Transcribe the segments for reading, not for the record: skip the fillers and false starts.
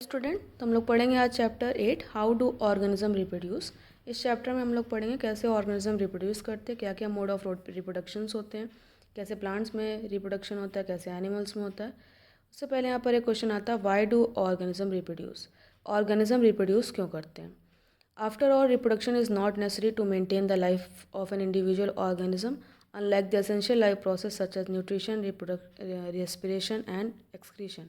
Student, तो हम लोग पढ़ेंगे आज chapter 8 how do organism reproduce. इस चैप्टर में हम लोग पढ़ेंगे कैसे ऑर्गेनिज्म रिप्रोड्यूस करते हैं, क्या क्या मोड ऑफ रिप्रोडक्शंस होते हैं, कैसे प्लांट्स में रिप्रोडक्शन होता है, कैसे एनिमल्स में होता है। उससे पहले यहाँ पर एक क्वेश्चन आता है, why do organism reproduce. Organism reproduce क्यों करते हैं। After all, reproduction is not necessary to maintain the life of an individual organism unlike the essential life process such as nutrition, respiration and excretion.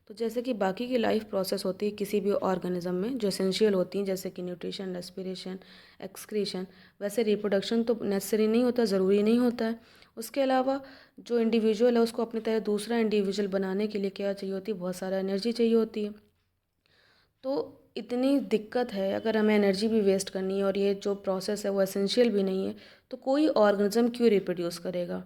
तो जैसे कि बाकी की life process होती है किसी भी ऑर्गेनिज्म में जो एसेंशियल होती हैं, जैसे कि न्यूट्रिशन, रेस्पिरेशन, एक्सक्रीशन, वैसे रिप्रोडक्शन तो नेसेसरी नहीं होता, ज़रूरी नहीं होता है। उसके अलावा जो इंडिविजुअल है उसको अपनी तरह दूसरा इंडिविजुअल बनाने के लिए क्या चाहिए होती है, बहुत सारा एनर्जी चाहिए होती है। तो इतनी दिक्कत है, अगर हमें एनर्जी भी वेस्ट करनी है और ये जो प्रोसेस है वो एसेंशियल भी नहीं है, तो कोई ऑर्गेनिज्म क्यों रिप्रोड्यूस करेगा,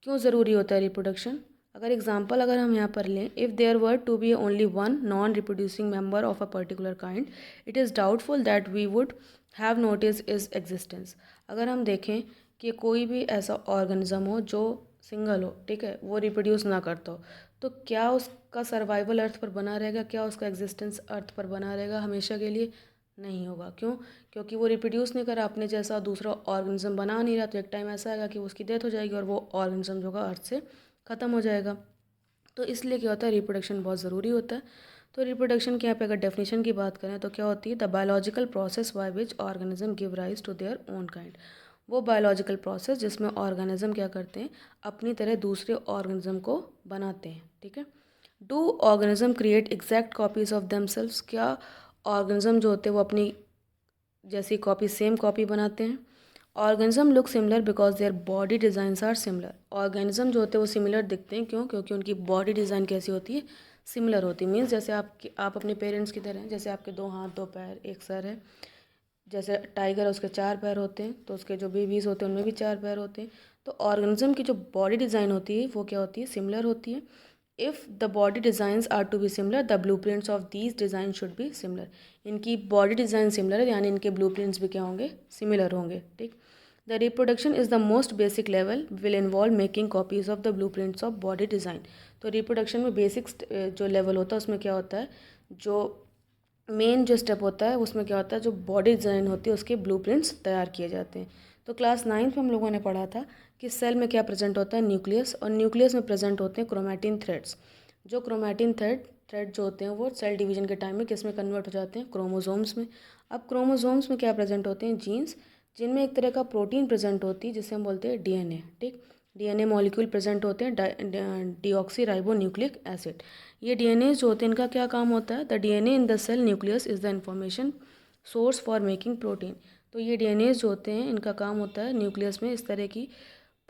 क्यों ज़रूरी होता है रिप्रोडक्शन। अगर हम यहाँ पर लें, if there were to be only one non reproducing member of a particular kind, it is doubtful that we would have notice its existence. अगर हम देखें कि कोई भी ऐसा ऑर्गेनिज्म हो जो सिंगल हो, ठीक है, वो रिप्रोड्यूस ना करता हो, तो क्या उसका सर्वाइवल अर्थ पर बना रहेगा, क्या उसका एग्जिस्टेंस अर्थ पर बना रहेगा हमेशा के लिए? नहीं होगा। क्यों? क्योंकि वो रिप्रोड्यूस नहीं करा, अपने जैसा दूसरा ऑर्गेनिज्म बना नहीं रहा, तो एक टाइम ऐसा आएगा कि उसकी डेथ हो जाएगी और वो ऑर्गेनिज्म जो होगा अर्थ से ख़त्म हो जाएगा। तो इसलिए क्या होता है, रिप्रोडक्शन बहुत ज़रूरी होता है। तो रिप्रोडक्शन की यहाँ पे अगर डेफिनेशन की बात करें तो क्या होती है, the biological process by which organism give rise to their own kind. वो बायोलॉजिकल प्रोसेस जिसमें ऑर्गेनिज्म क्या करते हैं, अपनी तरह दूसरे ऑर्गेनिज्म को बनाते हैं। ठीक है। Do organism create exact copies of themselves. क्या ऑर्गेनिज्म जो होते हैं वो अपनी जैसी कॉपी, सेम कॉपी बनाते हैं। Organism look similar because their body designs are similar. Organism जो होते हैं वो सिमिलर दिखते हैं, क्यों? क्योंकि उनकी बॉडी डिज़ाइन कैसी होती है, सिमिलर होती है। मीन्स जैसे आप अपने पेरेंट्स की तरह हैं, जैसे आपके 2 हाथ 2 पैर एक सर है। जैसे टाइगर है उसके 4 पैर होते हैं, तो उसके जो बेबीज़ होते हैं उनमें भी 4 पैर होते हैं। तो ऑर्गेनिज्म की जो बॉडी डिज़ाइन होती है वो क्या होती है, सिमिलर होती है। If the body designs are to be similar, the blueprints of these design should be similar. इनकी बॉडी डिज़ाइन सिमिलर है, यानी इनके ब्लूप्रिंट्स भी क्या होंगे, सिमिलर होंगे। ठीक। The reproduction is the most basic level will involve making copies of the blueprints of body design. तो रिप्रोडक्शन में बेसिक जो लेवल होता है उसमें क्या होता है, जो मेन जो स्टेप होता है उसमें क्या होता है, जो बॉडी डिज़ाइन होती है उसके ब्लूप्रिंट्स तैयार किए जाते हैं। तो क्लास 9th में हम लोगों ने पढ़ा था कि सेल में क्या प्रेजेंट होता है, न्यूक्लियस, और न्यूक्लियस में प्रेजेंट होते हैं क्रोमैटिन थ्रेड्स। जो क्रोमैटिन थ्रेड जो होते हैं वो सेल डिवीजन के टाइम में किस में कन्वर्ट हो जाते हैं, क्रोमोसोम्स में। अब क्रोमोसोम्स में क्या प्रेजेंट होते हैं, जीन्स, जिनमें एक तरह का प्रोटीन प्रेजेंट होती है जिसे हम बोलते हैं डीएनए। ठीक। डीएनए मॉलिक्यूल प्रेजेंट होते हैं, डीऑक्सी राइबो न्यूक्लिक एसिड। ये डीएनए जो होते हैं इनका क्या काम होता है, the DNA in the cell nucleus is the information source for making protein. तो ये डीएनए जो होते हैं इनका काम होता है न्यूक्लियस में इस तरह की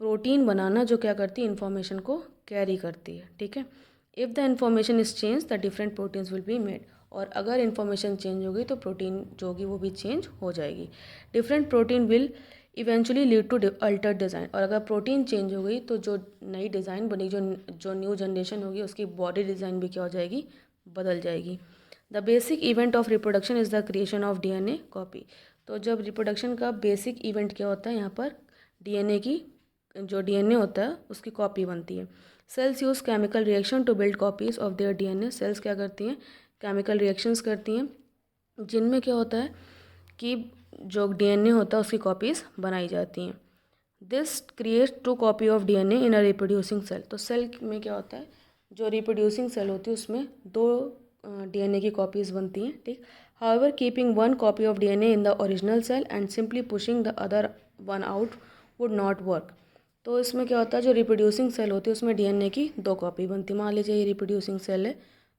प्रोटीन बनाना जो क्या करती है, इन्फॉर्मेशन को कैरी करती है। ठीक है। If the information is change the different proteins will be made. और अगर इन्फॉर्मेशन चेंज होगी तो प्रोटीन जो होगी वो भी चेंज हो जाएगी। Different protein will eventually lead to altered design. और अगर प्रोटीन चेंज हो गई तो जो नई डिज़ाइन बनी, जो न्यू जनरेशन होगी उसकी बॉडी डिज़ाइन भी क्या हो जाएगी, बदल जाएगी। The basic event of reproduction is the creation of DNA copy. तो जब रिप्रोडक्शन का बेसिक इवेंट क्या होता है, यहाँ पर डीएनए की, जो डीएनए होता है उसकी कॉपी बनती है। Cells use chemical reaction to build copies of their DNA. Cells क्या करती हैं, केमिकल रिएक्शंस करती हैं, जिनमें क्या होता है कि जो डीएनए होता है उसकी कॉपीज़ बनाई जाती हैं। This creates two copy of DNA in a reproducing cell. तो सेल में क्या होता है, जो रिप्रोड्यूसिंग सेल होती है उसमें 2 डीएनए की कॉपीज़ बनती हैं। ठीक। However keeping one copy of DNA in the original cell and simply pushing the other one out would not work. तो इसमें क्या होता है, जो रिप्रोड्यूसिंग सेल होती है उसमें डीएनए की 2 कॉपी बनती है। मान लीजिए ये रिप्रोड्यूसिंग सेल है,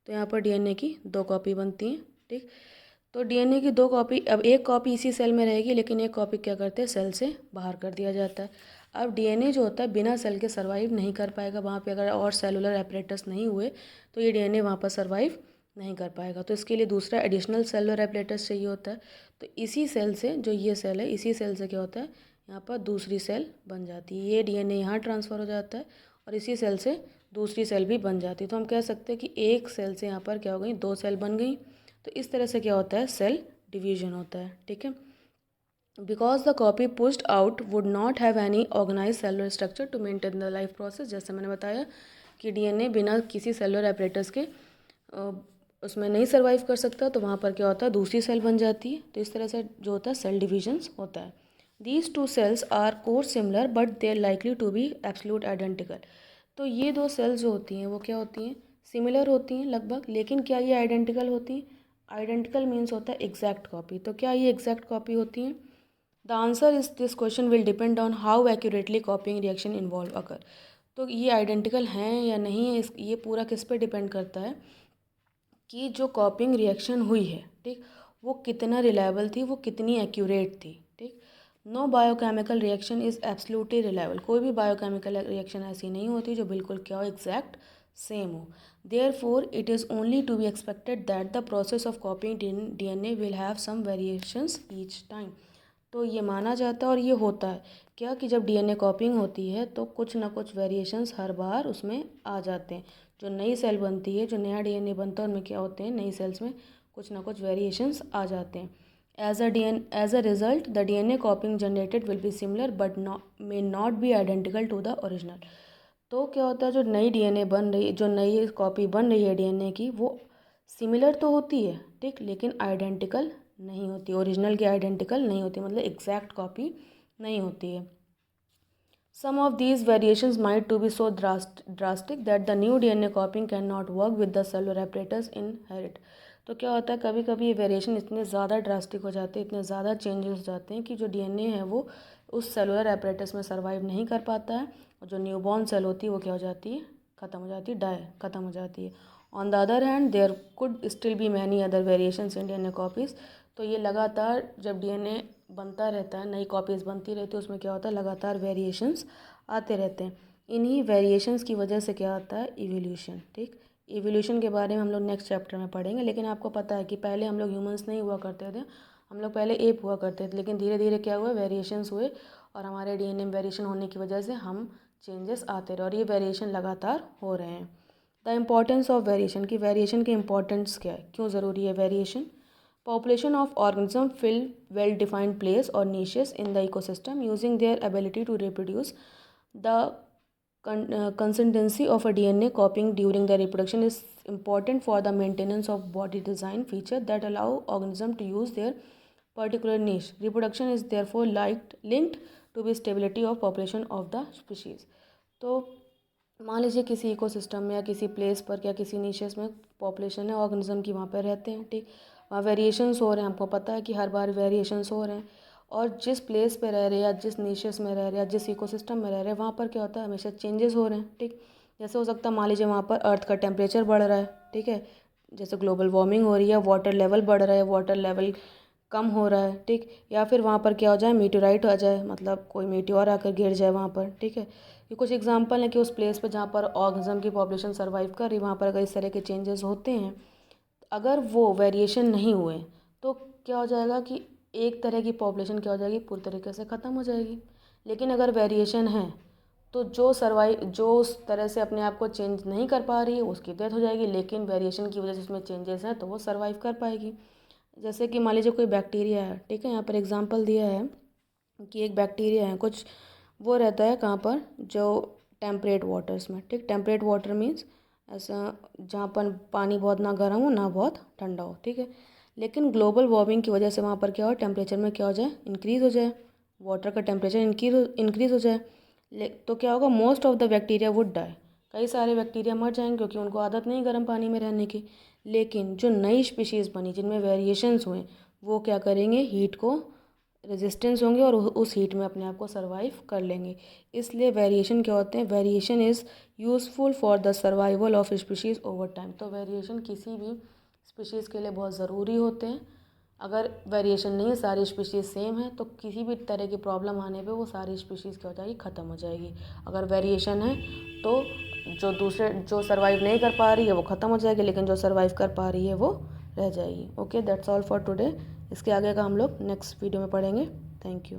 तो यहाँ पर डीएनए की 2 कॉपी बनती हैं। ठीक। तो डीएनए की 2 कॉपी, अब एक कॉपी इसी सेल में रहेगी लेकिन एक कॉपी क्या करते हैं, सेल से बाहर कर दिया जाता है। अब डीएनए जो होता है बिना सेल के सर्वाइव नहीं कर पाएगा, वहाँ पे अगर और सेलुलर एपरेटस नहीं हुए तो ये डीएनए वहाँ पर सर्वाइव नहीं कर पाएगा। तो इसके लिए दूसरा एडिशनल सेलुलर एपरेटस चाहिए होता है। तो इसी सेल से, जो ये सेल है, इसी सेल से क्या होता है, यहाँ पर दूसरी सेल बन जाती है। ये डीएनए यहाँ ट्रांसफ़र हो जाता है और इसी सेल से दूसरी सेल भी बन जाती है। तो हम कह सकते हैं कि एक सेल से यहाँ पर क्या हो गई, 2 सेल बन गई। तो इस तरह से क्या होता है, सेल डिवीजन होता है। ठीक है। Because the copy pushed out would not have any organise cellular structure to maintain the life process. जैसे मैंने बताया कि डीएनए बिना किसी सेलुलर एपरेटस के उसमें नहीं सर्वाइव कर सकता तो वहाँ पर क्या होता है, दूसरी सेल बन जाती है। तो इस तरह से जो होता है सेल डिविजन्स होता है। These two cells are core similar but they are likely to be absolute identical. तो ये दो सेल्स जो होती हैं वो क्या होती हैं, सिमिलर होती हैं लगभग, लेकिन क्या ये आइडेंटिकल होती हैं? आइडेंटिकल मीन्स होता है एग्जैक्ट कॉपी। तो क्या ये एग्जैक्ट कॉपी होती हैं? The answer is this question will depend on how accurately copying reaction involve occur. तो ये आइडेंटिकल हैं या नहीं है, ये पूरा किस पे डिपेंड करता है कि जो कॉपिंग रिएक्शन हुई है, ठीक, वो कितना रिलायबल थी, वो कितनी एक्यूरेट थी, ठीक। No biochemical reaction is absolutely reliable. कोई भी बायोकेमिकल रिएक्शन ऐसी नहीं होती जो बिल्कुल क्या हो, एग्जैक्ट सेम हो। Therefore it is only to be expected that the process of copying DNA will have some variations each time. तो ये माना जाता है और ये होता है क्या कि जब डीएनए कॉपिंग होती है तो कुछ ना कुछ वेरिएशंस हर बार उसमें आ जाते हैं। जो नई सेल बनती है, जो नया डीएनए बनता है, उनमें क्या होते हैं, नई सेल्स में कुछ ना कुछ वेरिएशंस आ जाते हैं। As a result the DNA copying generated will be similar but may not be identical to the original. तो क्या होता है, जो नई डीएनए बन रही, जो नई कॉपी बन रही है डीएनए की, वो सिमिलर तो होती है, ठीक, लेकिन आइडेंटिकल नहीं होती, ओरिजिनल के आइडेंटिकल नहीं होती, मतलब एग्जैक्ट कॉपी नहीं होती है। Some of these variations might to be so drastic that the new DNA copying cannot work with the cellular apparatus inherit। तो क्या होता है, कभी कभी ये वेरिएशन इतने ज़्यादा ड्रास्टिक हो जाते हैं, इतने ज़्यादा चेंजेस हो जाते हैं कि जो डीएनए है वो उस सेलुलर apparatus में सर्वाइव नहीं कर पाता है, और जो न्यूबॉर्न सेल होती है वो क्या हो जाती है, ख़त्म हो जाती है, ख़त्म हो जाती है। On the other hand there could still be many other variations in DNA copies. तो ये लगातार जब डीएनए बनता रहता है, नई कॉपीज़ बनती रहती है, उसमें क्या होता है, लगातार वेरिएशंस आते रहते हैं। इन्हीं वेरिएशंस की वजह से क्या होता है, इवोल्यूशन, ठीक। इवोल्यूशन के बारे में हम लोग नेक्स्ट चैप्टर में पढ़ेंगे, लेकिन आपको पता है कि पहले हम लोग ह्यूमंस नहीं हुआ करते थे, हम लोग पहले एप हुआ करते थे, लेकिन धीरे धीरे क्या हुआ, वेरिएशंस हुए और हमारे डीएनए में वेरिएशन होने की वजह से हम चेंजेस आते रहे और ये वेरिएशन लगातार हो रहे हैं। द इम्पॉर्टेंस ऑफ वेरिएशन, की वेरिएशन की इम्पॉर्टेंस क्या है, क्यों ज़रूरी है variation? Population of organism fill well-defined place or niches in the ecosystem using their ability to reproduce. The consistency of a DNA copying during the reproduction is important for the maintenance of body design feature that allow organism to use their particular niche. Reproduction is therefore linked to the stability of population of the species. तो मान लीजिए किसी ecosystem में या किसी place पर या किसी नीशेस में पॉपुलेशन है ऑर्गेनिज्म की, वहाँ पर रहते हैं, ठीक, वहाँ वेरिएशंस हो रहे हैं, आपको पता है कि हर बार वेरिएशंस हो रहे हैं, और जिस प्लेस पे रह रहे हैं या जिस नीशेस में रह रहे हैं या जिस इकोसिस्टम में रह रहे हैं वहाँ पर क्या होता है, हमेशा चेंजेस हो रहे हैं, ठीक। जैसे हो सकता है मान लीजिए वहाँ पर अर्थ का टेम्परेचर बढ़ रहा है, ठीक है, जैसे ग्लोबल वार्मिंग हो रही है, वाटर लेवल बढ़ रहा है, वाटर लेवल कम हो रहा है, ठीक, या फिर वहाँ पर क्या हो जाए, मीटेराइट आ जाए, मतलब कोई मीटियोर आकर गिर जाए वहाँ पर, ठीक है। ये कुछ एग्जांपल है कि उस प्लेस पर जहाँ पर ऑर्गेनिज्म की पॉपुलेशन सर्वाइव कर रही है, वहाँ पर अगर इस तरह के चेंजेस होते हैं, अगर वो वेरिएशन नहीं हुए तो क्या हो जाएगा कि एक तरह की पॉपुलेशन क्या हो जाएगी, पूरी तरीके से ख़त्म हो जाएगी। लेकिन अगर वेरिएशन है तो जो उस तरह से अपने आप को चेंज नहीं कर पा रही है उसकी डेथ हो जाएगी, लेकिन वेरिएशन की वजह से उसमें चेंजेस हैं तो वो सर्वाइव कर पाएगी। जैसे कि मान लीजिए कोई बैक्टीरिया है, ठीक है, यहाँ पर एग्जांपल दिया है कि एक बैक्टीरिया है, कुछ वो रहता है कहाँ पर, जो टेम्परेट वाटर्स में, ठीक। टेम्परेट वाटर मीन्स ऐसा जहाँ पर पानी बहुत ना गर्म हो ना बहुत ठंडा हो, ठीक है। लेकिन ग्लोबल वार्मिंग की वजह से वहाँ पर क्या हो, टेम्परेचर में क्या हो जाए, इंक्रीज़ हो जाए, वाटर का टेम्परेचर इंक्रीज़ हो जाए, तो क्या होगा, most of the bacteria would die. कई सारे बैक्टीरिया मर जाएंगे क्योंकि उनको आदत नहीं गर्म पानी में रहने की। लेकिन जो नई स्पीशीज़ बनी जिनमें वेरिएशंस हुए वो क्या करेंगे, हीट को रेजिस्टेंस होंगे और उस हीट में अपने आप को सर्वाइव कर लेंगे। इसलिए वेरिएशन क्या होते हैं, variation is useful for the survival of species over time. तो वेरिएशन किसी भी स्पीशीज़ के लिए बहुत ज़रूरी होते हैं। अगर वेरिएशन नहीं है, सारी स्पीशीज़ सेम है, तो किसी भी तरह की प्रॉब्लम आने पे वो सारी स्पीशीज़ क्या हो जाएगी, ख़त्म हो जाएगी। अगर वेरिएशन है तो जो सर्वाइव नहीं कर पा रही है वो ख़त्म हो जाएगी, लेकिन जो सर्वाइव कर पा रही है वो रह जाएगी। Okay, that's all for today. इसके आगे का हम लोग नेक्स्ट वीडियो में पढ़ेंगे। Thank you.